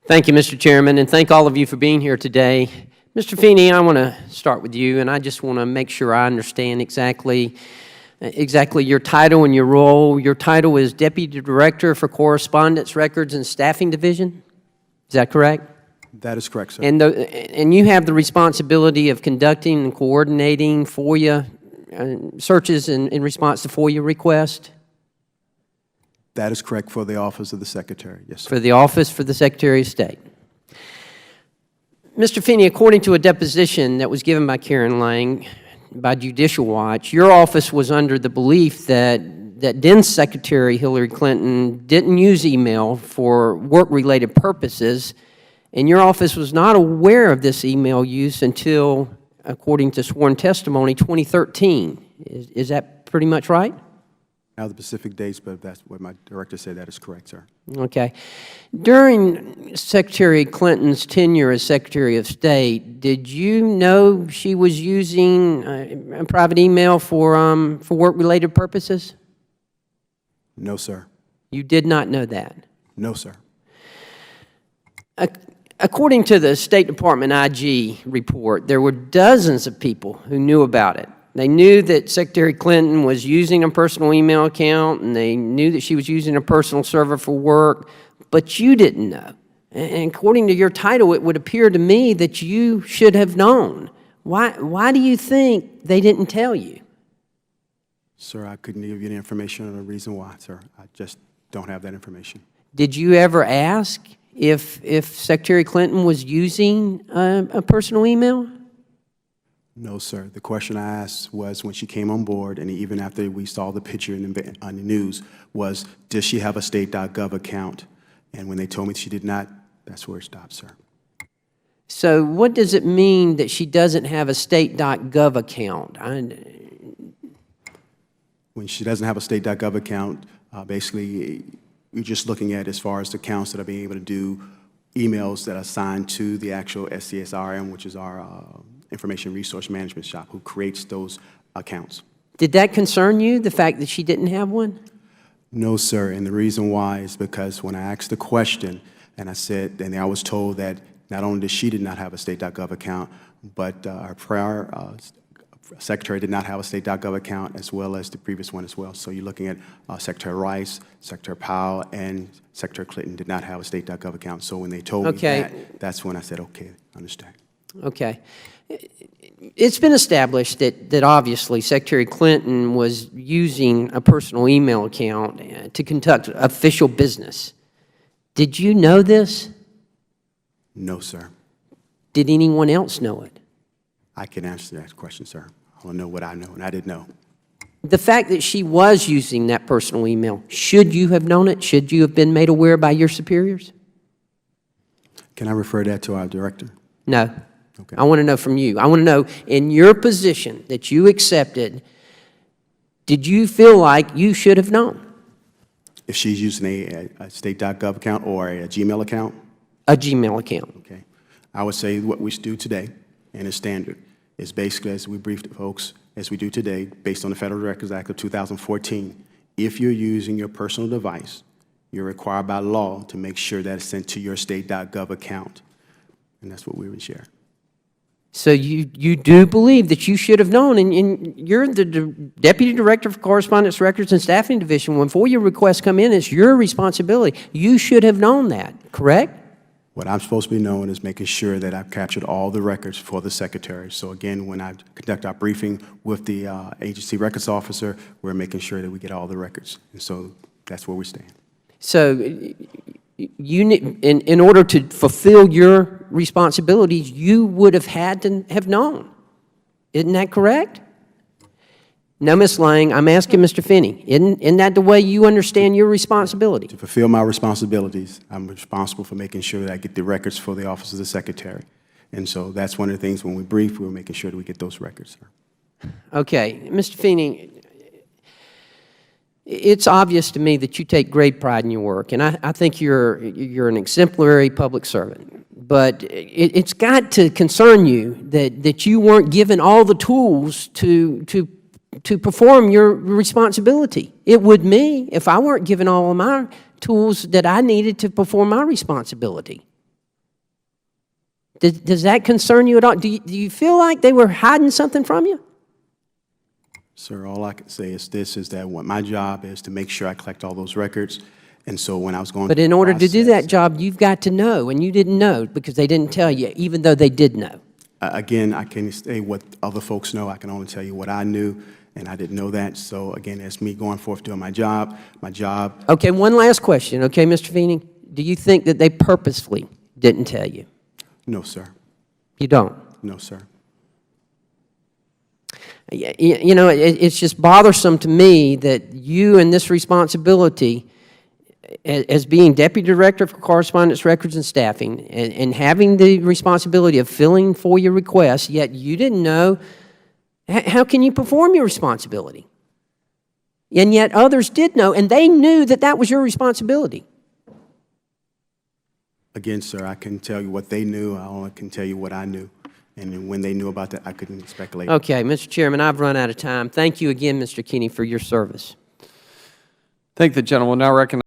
Thank you, Mr. Chairman, and thank all of you for being here today. Mr. Feeney, I want to start with you, and I just want to make sure I understand exactly your title and your role. Your title is Deputy Director for Correspondence, Records, and Staffing Division. Is that correct? That is correct, sir. And you have the responsibility of conducting and coordinating FOIA searches in response to FOIA requests? That is correct for the Office of the Secretary, yes, sir. For the Office for the Secretary of State. Mr. Feeney, according to a deposition that was given by Karen Lang by Judicial Watch, your office was under the belief that then Secretary Hillary Clinton didn't use email for work-related purposes, and your office was not aware of this email use until, according to sworn testimony, 2013. Is that pretty much right? Now the specific dates, but that's what my director said. That is correct, sir. Okay. During Secretary Clinton's tenure as Secretary of State, did you know she was using a private email for work-related purposes? No, sir. You did not know that? No, sir. According to the State Department IG report, there were dozens of people who knew about it. They knew that Secretary Clinton was using a personal email account, and they knew that she was using a personal server for work, but you didn't know. And according to your title, it would appear to me that you should have known. Why do you think they didn't tell you? Sir, I couldn't give you the information or the reason why, sir. I just don't have that information. Did you ever ask if Secretary Clinton was using a personal email? No, sir. The question I asked was when she came on board, and even after we saw the picture on the news, was, does she have a state.gov account? And when they told me she did not, that's where it stopped, sir. So what does it mean that she doesn't have a state.gov account? When she doesn't have a state.gov account, basically, you're just looking at as far as the accounts that are being able to do emails that are assigned to the actual SCSRM, which is our Information Resource Management shop, who creates those accounts. Did that concern you, the fact that she didn't have one? No, sir, and the reason why is because when I asked the question, and I said, and I was told that not only did she not have a state.gov account, but our prior secretary did not have a state.gov account, as well as the previous one as well. So you're looking at Secretary Rice, Secretary Powell, and Secretary Clinton did not have a state.gov account. So when they told me that, that's when I said, okay, I understand. Okay. It's been established that obviously Secretary Clinton was using a personal email account to conduct official business. Did you know this? No, sir. Did anyone else know it? I can answer that question, sir. I don't know what I know, and I didn't know. The fact that she was using that personal email, should you have known it? Should you have been made aware by your superiors? Can I refer that to our director? No. Okay. I want to know from you. I want to know, in your position that you accepted, did you feel like you should have known? If she's using a state.gov account or a Gmail account? A Gmail account. Okay. I would say what we do today, and it's standard, is basically, as we briefed the folks, as we do today, based on the Federal Records Act of 2014, if you're using your personal device, you're required by law to make sure that it's sent to your state.gov account. And that's what we would share. So you do believe that you should have known, and you're the Deputy Director for Correspondence, Records, and Staffing Division. When FOIA requests come in, it's your responsibility. You should have known that, correct? What I'm supposed to be knowing is making sure that I've captured all the records for the Secretary. So again, when I conduct our briefing with the agency records officer, we're making sure that we get all the records. And so that's where we stand. So you, in order to fulfill your responsibilities, you would have had to have known. Isn't that correct? No, Ms. Lang, I'm asking Mr. Finney. Isn't that the way you understand your responsibility? To fulfill my responsibilities, I'm responsible for making sure that I get the records for the Office of the Secretary. And so that's one of the things when we brief, we're making sure that we get those records, sir. Okay. Mr. Finney, it's obvious to me that you take great pride in your work, and I think you're an exemplary public servant. But it's got to concern you that you weren't given all the tools to perform your responsibility. It would me if I weren't given all of my tools that I needed to perform my responsibility. Does that concern you at all? Do you feel like they were hiding something from you? Sir, all I can say is this, is that what my job is to make sure I collect all those records. And so when I was going But through in the order to do process- that job, you've got to know, and you didn't know because they didn't tell you, even though they did know. Again, I can't say what other folks know. I can only tell you what I knew, and I didn't know that. So again, it's me going forth doing my job. Okay, one last question, okay, Mr. Feeney? Do you think that they purposefully didn't tell you? No, sir. You don't? No, sir. You know, it's just bothersome to me that you and this responsibility as being Deputy Director for Correspondence Records and Staffing and having the responsibility of filling FOIA requests, yet you didn't know, how can you perform your responsibility? And yet others did know, and they knew that that was your responsibility. Again, sir, I can tell you what they knew. I only can tell you what I knew. And then when they knew about that, I couldn't speculate. Okay, Mr. Chairman, I've run out of time. Thank you again, Mr. Kinney, for your service. Thank the gentleman. Now recognize